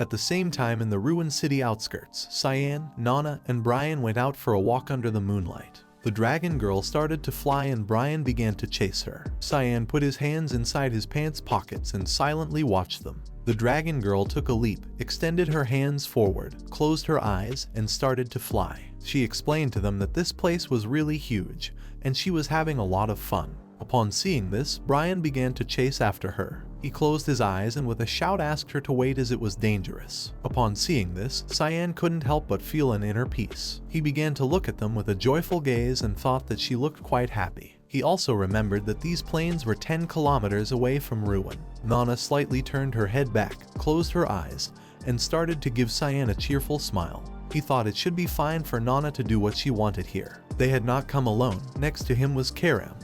At the same time, in the ruined city outskirts, Cyan, Nana, and Brian went out for a walk under the moonlight. The dragon girl started to fly and Brian began to chase her. Cyan put his hands inside his pants pockets and silently watched them. The dragon girl took a leap, extended her hands forward, closed her eyes, and started to fly. She explained to them that this place was really huge, and she was having a lot of fun. Upon seeing this, Brian began to chase after her. He closed his eyes and with a shout asked her to wait as it was dangerous. Upon seeing this, Cyan couldn't help but feel an inner peace. He began to look at them with a joyful gaze and thought that she looked quite happy. He also remembered that these plains were 10 kilometers away from ruin. Nana slightly turned her head back, closed her eyes, and started to give Cyan a cheerful smile. He thought it should be fine for Nana to do what she wanted here. They had not come alone. Next to him was Karam.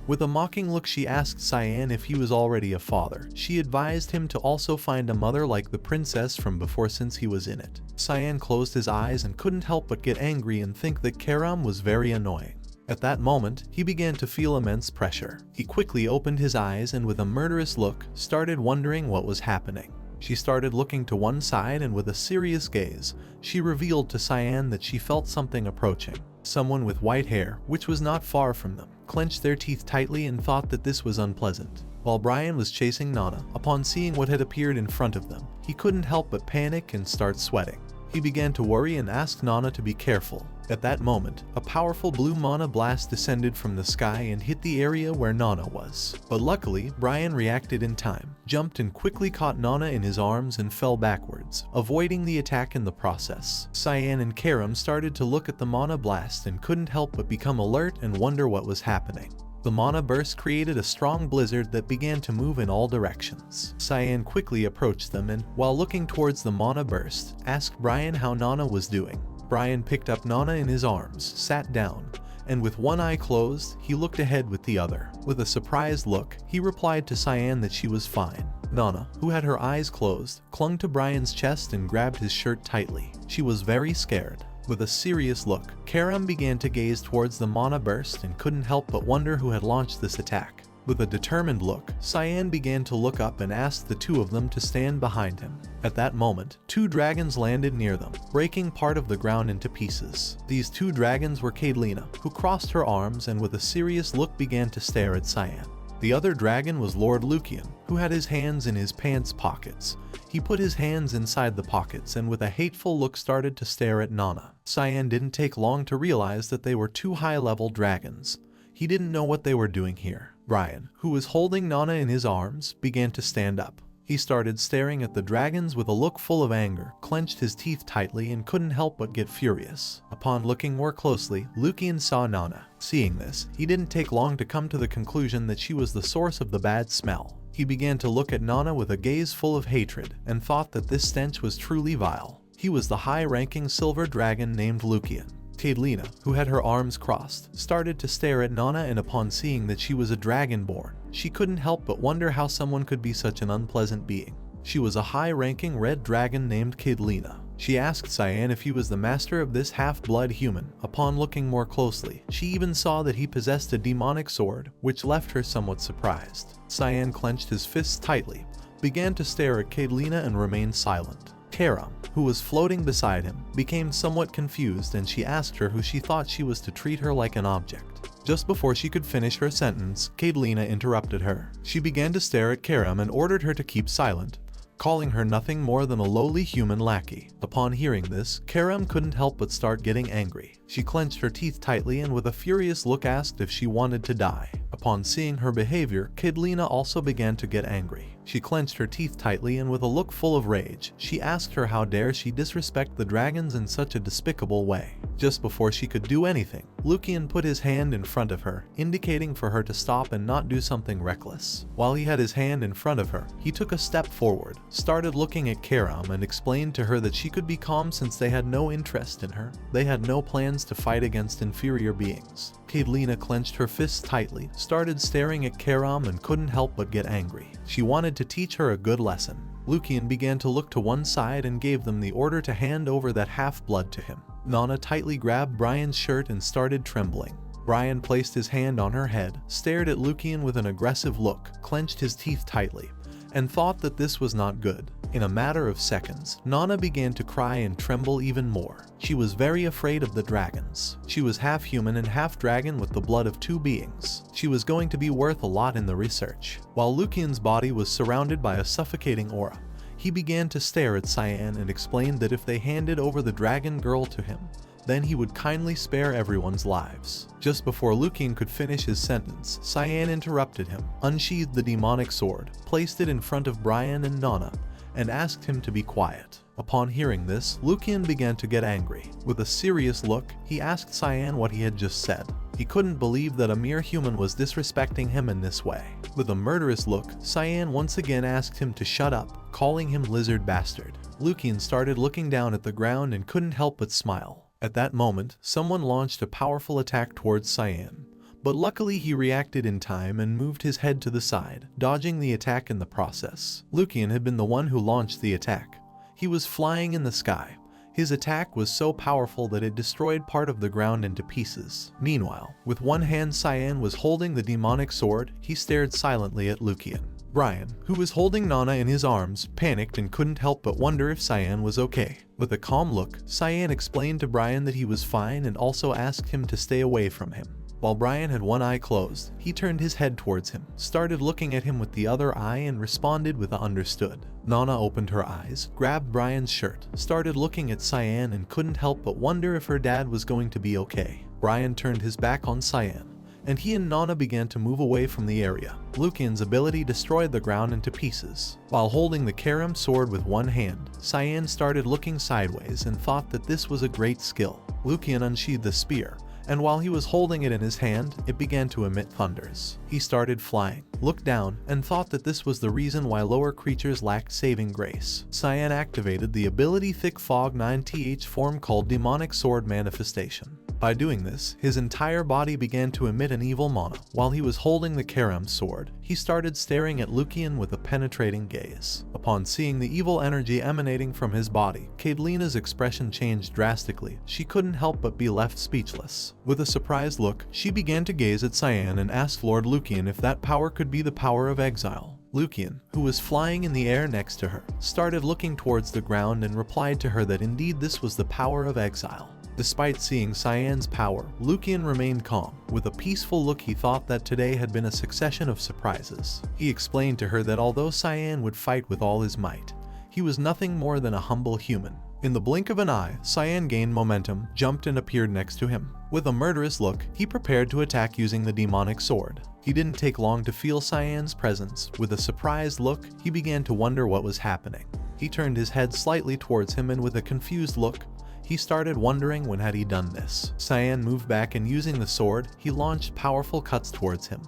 With a mocking look, she asked Cyan if he was already a father. She advised him to also find a mother like the princess from before since he was in it. Cyan closed his eyes and couldn't help but get angry and think that Karam was very annoying. At that moment, he began to feel immense pressure. He quickly opened his eyes and with a murderous look, started wondering what was happening. She started looking to one side and with a serious gaze, she revealed to Cyan that she felt something approaching. Someone with white hair, which was not far from them, clenched their teeth tightly and thought that this was unpleasant. While Brian was chasing Nana, upon seeing what had appeared in front of them, he couldn't help but panic and start sweating. He began to worry and asked Nana to be careful. At that moment, a powerful blue mana blast descended from the sky and hit the area where Nana was. But luckily, Brian reacted in time, jumped and quickly caught Nana in his arms and fell backwards, avoiding the attack in the process. Cyan and Karam started to look at the mana blast and couldn't help but become alert and wonder what was happening. The mana burst created a strong blizzard that began to move in all directions. Cyan quickly approached them and, while looking towards the mana burst, asked Brian how Nana was doing. Brian picked up Nana in his arms, sat down, and with one eye closed, he looked ahead with the other. With a surprised look, he replied to Cyan that she was fine. Nana, who had her eyes closed, clung to Brian's chest and grabbed his shirt tightly. She was very scared. With a serious look, Karam began to gaze towards the mana burst and couldn't help but wonder who had launched this attack. With a determined look, Cyan began to look up and asked the two of them to stand behind him. At that moment, 2 dragons landed near them, breaking part of the ground into pieces. These 2 dragons were Kadelina, who crossed her arms and with a serious look began to stare at Cyan. The other dragon was Lord Lukian, who had his hands in his pants pockets. He put his hands inside the pockets and with a hateful look started to stare at Nana. Cyan didn't take long to realize that they were 2 high-level dragons. He didn't know what they were doing here. Brian, who was holding Nana in his arms, began to stand up. He started staring at the dragons with a look full of anger, clenched his teeth tightly and couldn't help but get furious. Upon looking more closely, Lukian saw Nana. Seeing this, he didn't take long to come to the conclusion that she was the source of the bad smell. He began to look at Nana with a gaze full of hatred and thought that this stench was truly vile. He was the high-ranking silver dragon named Lukian. Kadelina, who had her arms crossed, started to stare at Nana and upon seeing that she was a dragonborn, she couldn't help but wonder how someone could be such an unpleasant being. She was a high-ranking red dragon named Kadelina. She asked Cyan if he was the master of this half-blood human. Upon looking more closely, she even saw that he possessed a demonic sword, which left her somewhat surprised. Cyan clenched his fists tightly, began to stare at Kadelina and remained silent. Karam, who was floating beside him, became somewhat confused and she asked her who she thought she was to treat her like an object. Just before she could finish her sentence, Kadelina interrupted her. She began to stare at Karam and ordered her to keep silent, calling her nothing more than a lowly human lackey. Upon hearing this, Karam couldn't help but start getting angry. She clenched her teeth tightly and with a furious look asked if she wanted to die. Upon seeing her behavior, Kadelina also began to get angry. She clenched her teeth tightly and with a look full of rage, she asked her how dare she disrespect the dragons in such a despicable way. Just before she could do anything, Lukian put his hand in front of her, indicating for her to stop and not do something reckless. While he had his hand in front of her, he took a step forward, started looking at Karam and explained to her that she could be calm since they had no interest in her. They had no plans to fight against inferior beings. Kadelina clenched her fists tightly, started staring at Karam and couldn't help but get angry. She wanted to teach her a good lesson. Lukian began to look to one side and gave them the order to hand over that half-blood to him. Nana tightly grabbed Brian's shirt and started trembling. Brian placed his hand on her head, stared at Lukian with an aggressive look, clenched his teeth tightly, and thought that this was not good. In a matter of seconds, Nana began to cry and tremble even more. She was very afraid of the dragons. She was half human and half dragon with the blood of two beings. She was going to be worth a lot in the research. While Lukian's body was surrounded by a suffocating aura, he began to stare at Cyan and explained that if they handed over the dragon girl to him, then he would kindly spare everyone's lives. Just before Lukian could finish his sentence, Cyan interrupted him, unsheathed the demonic sword, placed it in front of Brian and Nana, and asked him to be quiet. Upon hearing this, Lukian began to get angry. With a serious look, he asked Cyan what he had just said. He couldn't believe that a mere human was disrespecting him in this way. With a murderous look, Cyan once again asked him to shut up, calling him lizard bastard. Lukian started looking down at the ground and couldn't help but smile. At that moment, someone launched a powerful attack towards Cyan, but luckily he reacted in time and moved his head to the side, dodging the attack in the process. Lukian had been the one who launched the attack. He was flying in the sky. His attack was so powerful that it destroyed part of the ground into pieces. Meanwhile, with one hand Cyan was holding the demonic sword, he stared silently at Lukian. Brian, who was holding Nana in his arms, panicked and couldn't help but wonder if Cyan was okay. With a calm look, Cyan explained to Brian that he was fine and also asked him to stay away from him. While Brian had one eye closed, he turned his head towards him, started looking at him with the other eye and responded with a understood. Nana opened her eyes, grabbed Brian's shirt, started looking at Cyan and couldn't help but wonder if her dad was going to be okay. Brian turned his back on Cyan, and he and Nana began to move away from the area. Lukian's ability destroyed the ground into pieces. While holding the Karam sword with one hand, Cyan started looking sideways and thought that this was a great skill. Lukian unsheathed the spear, and while he was holding it in his hand, it began to emit thunders. He started flying, looked down, and thought that this was the reason why lower creatures lacked saving grace. Cyan activated the ability Thick Fog 9th form called Demonic Sword Manifestation. By doing this, his entire body began to emit an evil mana. While he was holding the Karam sword, he started staring at Lukian with a penetrating gaze. Upon seeing the evil energy emanating from his body, Kadlina's expression changed drastically. She couldn't help but be left speechless. With a surprised look, she began to gaze at Cyan and asked Lord Lukian if that power could be the power of exile. Lukian, who was flying in the air next to her, started looking towards the ground and replied to her that indeed this was the power of exile. Despite seeing Cyan's power, Lukian remained calm. With a peaceful look, he thought that today had been a succession of surprises. He explained to her that although Cyan would fight with all his might, he was nothing more than a humble human. In the blink of an eye, Cyan gained momentum, jumped and appeared next to him. With a murderous look, he prepared to attack using the demonic sword. He didn't take long to feel Cyan's presence. With a surprised look, he began to wonder what was happening. He turned his head slightly towards him and with a confused look, he started wondering when had he done this. Cyan moved back and using the sword, he launched powerful cuts towards him.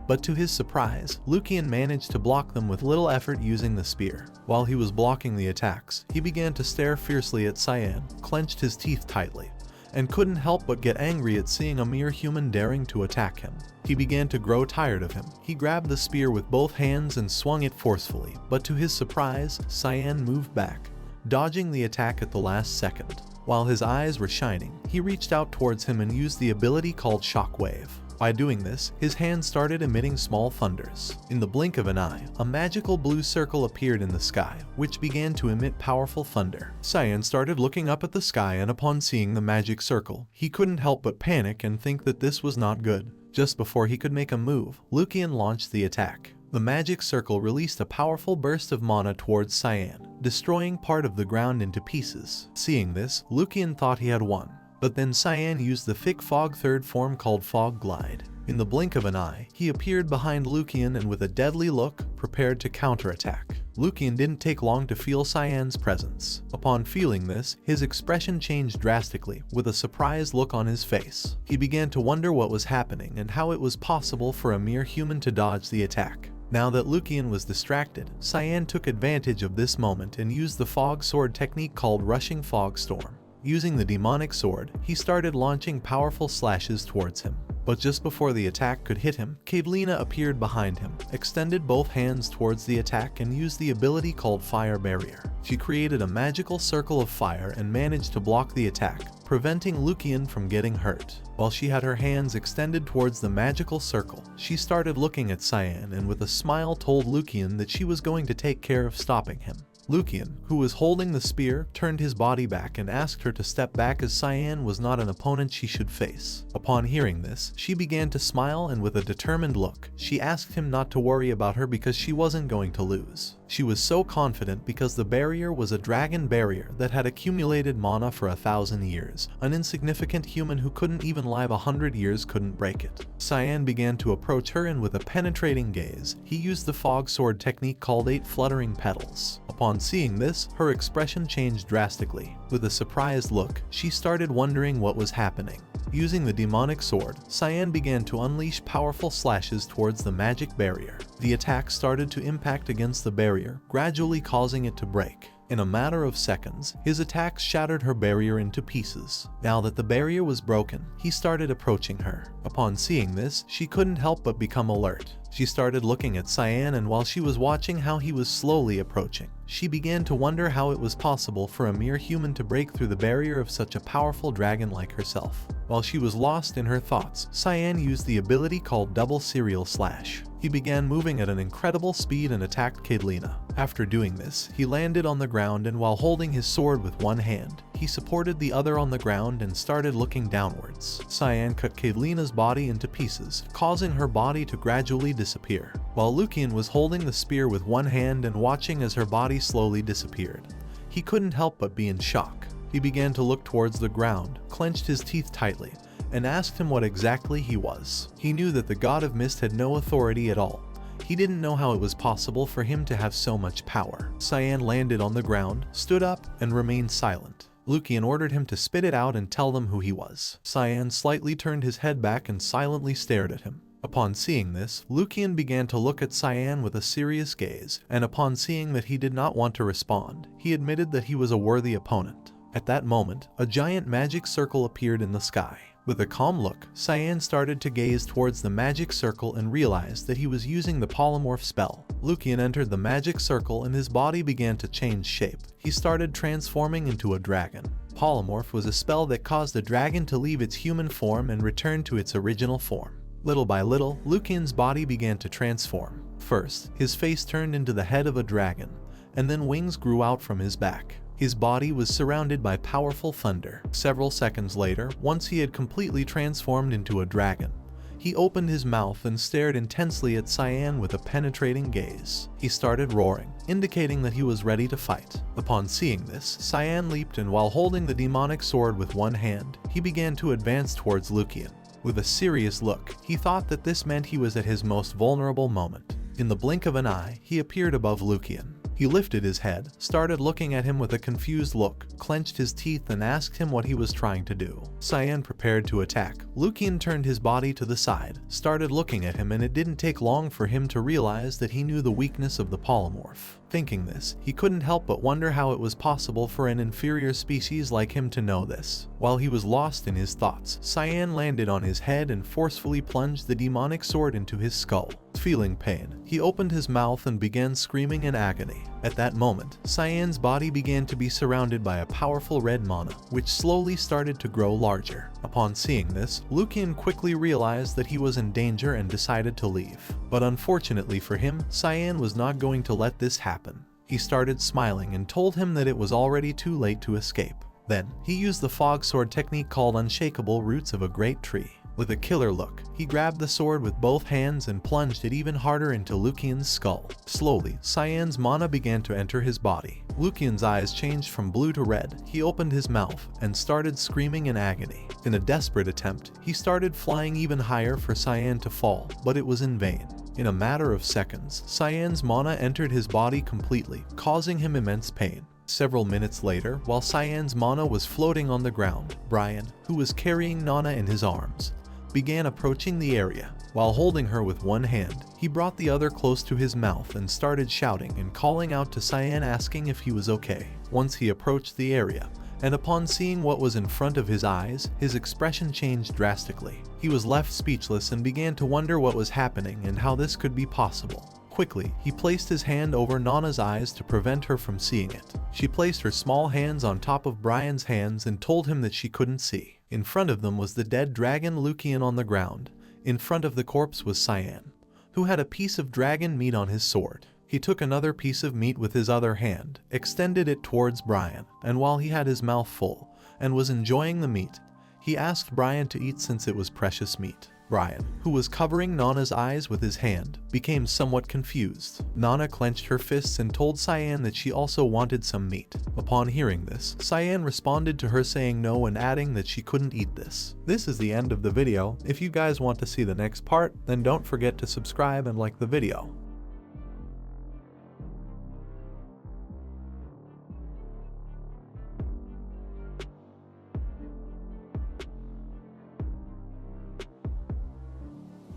But to his surprise, Lukian managed to block them with little effort using the spear. While he was blocking the attacks, he began to stare fiercely at Cyan, clenched his teeth tightly, and couldn't help but get angry at seeing a mere human daring to attack him. He began to grow tired of him. He grabbed the spear with both hands and swung it forcefully, but to his surprise, Cyan moved back, dodging the attack at the last second. While his eyes were shining, he reached out towards him and used the ability called Shockwave. By doing this, his hand started emitting small thunders. In the blink of an eye, a magical blue circle appeared in the sky, which began to emit powerful thunder. Cyan started looking up at the sky and upon seeing the magic circle, he couldn't help but panic and think that this was not good. Just before he could make a move, Lukian launched the attack. The magic circle released a powerful burst of mana towards Cyan, destroying part of the ground into pieces. Seeing this, Lukian thought he had won, but then Cyan used the Thick Fog 3rd form called Fog Glide. In the blink of an eye, he appeared behind Lukian and with a deadly look, prepared to counterattack. Lukian didn't take long to feel Cyan's presence. Upon feeling this, his expression changed drastically, with a surprised look on his face. He began to wonder what was happening and how it was possible for a mere human to dodge the attack. Now that Lukian was distracted, Cyan took advantage of this moment and used the fog sword technique called Rushing Fog Storm. Using the demonic sword, he started launching powerful slashes towards him. But just before the attack could hit him, Cadelina appeared behind him, extended both hands towards the attack and used the ability called Fire Barrier. She created a magical circle of fire and managed to block the attack, preventing Lukian from getting hurt. While she had her hands extended towards the magical circle, she started looking at Cyan and with a smile told Lukian that she was going to take care of stopping him. Lukian, who was holding the spear, turned his body back and asked her to step back as Cyan was not an opponent she should face. Upon hearing this, she began to smile and with a determined look, she asked him not to worry about her because she wasn't going to lose. She was so confident because the barrier was a dragon barrier that had accumulated mana for 1,000 years. An insignificant human who couldn't even live 100 years couldn't break it. Cyan began to approach her and with a penetrating gaze, he used the fog sword technique called 8 fluttering petals. Upon seeing this, her expression changed drastically. With a surprised look, she started wondering what was happening. Using the demonic sword, Cyan began to unleash powerful slashes towards the magic barrier. The attack started to impact against the barrier, gradually causing it to break. In a matter of seconds, his attacks shattered her barrier into pieces. Now that the barrier was broken, he started approaching her. Upon seeing this, she couldn't help but become alert. She started looking at Cyan and while she was watching how he was slowly approaching, she began to wonder how it was possible for a mere human to break through the barrier of such a powerful dragon like herself. While she was lost in her thoughts, Cyan used the ability called Double Serial Slash. He began moving at an incredible speed and attacked Cadelina. After doing this, he landed on the ground and while holding his sword with one hand, he supported the other on the ground and started looking downwards. Cyan cut Cadelina's body into pieces, causing her body to gradually disappear. While Lukian was holding the spear with one hand and watching as her body slowly disappeared, he couldn't help but be in shock. He began to look towards the ground, clenched his teeth tightly, and asked him what exactly he was. He knew that the God of Mist had no authority at all. He didn't know how it was possible for him to have so much power. Cyan landed on the ground, stood up, and remained silent. Lukian ordered him to spit it out and tell them who he was. Cyan slightly turned his head back and silently stared at him. Upon seeing this, Lukian began to look at Cyan with a serious gaze, and upon seeing that he did not want to respond, he admitted that he was a worthy opponent. At that moment, a giant magic circle appeared in the sky. With a calm look, Cyan started to gaze towards the magic circle and realized that he was using the polymorph spell. Lukian entered the magic circle and his body began to change shape. He started transforming into a dragon. Polymorph was a spell that caused a dragon to leave its human form and return to its original form. Little by little, Lukian's body began to transform. First, his face turned into the head of a dragon, and then wings grew out from his back. His body was surrounded by powerful thunder. Several seconds later, once he had completely transformed into a dragon, he opened his mouth and stared intensely at Cyan with a penetrating gaze. He started roaring, indicating that he was ready to fight. Upon seeing this, Cyan leaped and while holding the demonic sword with one hand, he began to advance towards Lukian. With a serious look, he thought that this meant he was at his most vulnerable moment. In the blink of an eye, he appeared above Lukian. He lifted his head, started looking at him with a confused look, clenched his teeth and asked him what he was trying to do. Cyan prepared to attack. Lukian turned his body to the side, started looking at him and it didn't take long for him to realize that he knew the weakness of the polymorph. Thinking this, he couldn't help but wonder how it was possible for an inferior species like him to know this. While he was lost in his thoughts, Cyan landed on his head and forcefully plunged the demonic sword into his skull. Feeling pain, he opened his mouth and began screaming in agony. At that moment, Cyan's body began to be surrounded by a powerful red mana, which slowly started to grow larger. Upon seeing this, Lukian quickly realized that he was in danger and decided to leave. But unfortunately for him, Cyan was not going to let this happen. He started smiling and told him that it was already too late to escape. Then, he used the fog sword technique called Unshakable Roots of a Great Tree. With a killer look, he grabbed the sword with both hands and plunged it even harder into Lukian's skull. Slowly, Cyan's mana began to enter his body. Lukian's eyes changed from blue to red. He opened his mouth and started screaming in agony. In a desperate attempt, he started flying even higher for Cyan to fall, but it was in vain. In a matter of seconds, Cyan's mana entered his body completely, causing him immense pain. Several minutes later, while Cyan's mana was floating on the ground, Brian, who was carrying Nana in his arms, began approaching the area. While holding her with one hand, he brought the other close to his mouth and started shouting and calling out to Cyan asking if he was okay. Once he approached the area, and upon seeing what was in front of his eyes, his expression changed drastically. He was left speechless and began to wonder what was happening and how this could be possible. Quickly, he placed his hand over Nana's eyes to prevent her from seeing it. She placed her small hands on top of Brian's hands and told him that she couldn't see. In front of them was the dead dragon Lukian on the ground. In front of the corpse was Cyan, who had a piece of dragon meat on his sword. He took another piece of meat with his other hand, extended it towards Brian, and while he had his mouth full and was enjoying the meat, he asked Brian to eat since it was precious meat. Brian, who was covering Nana's eyes with his hand, became somewhat confused. Nana clenched her fists and told Cyan that she also wanted some meat. Upon hearing this, Cyan responded to her saying no and adding that she couldn't eat this. This is the end of the video. If you guys want to see the next part, then don't forget to subscribe and like the video.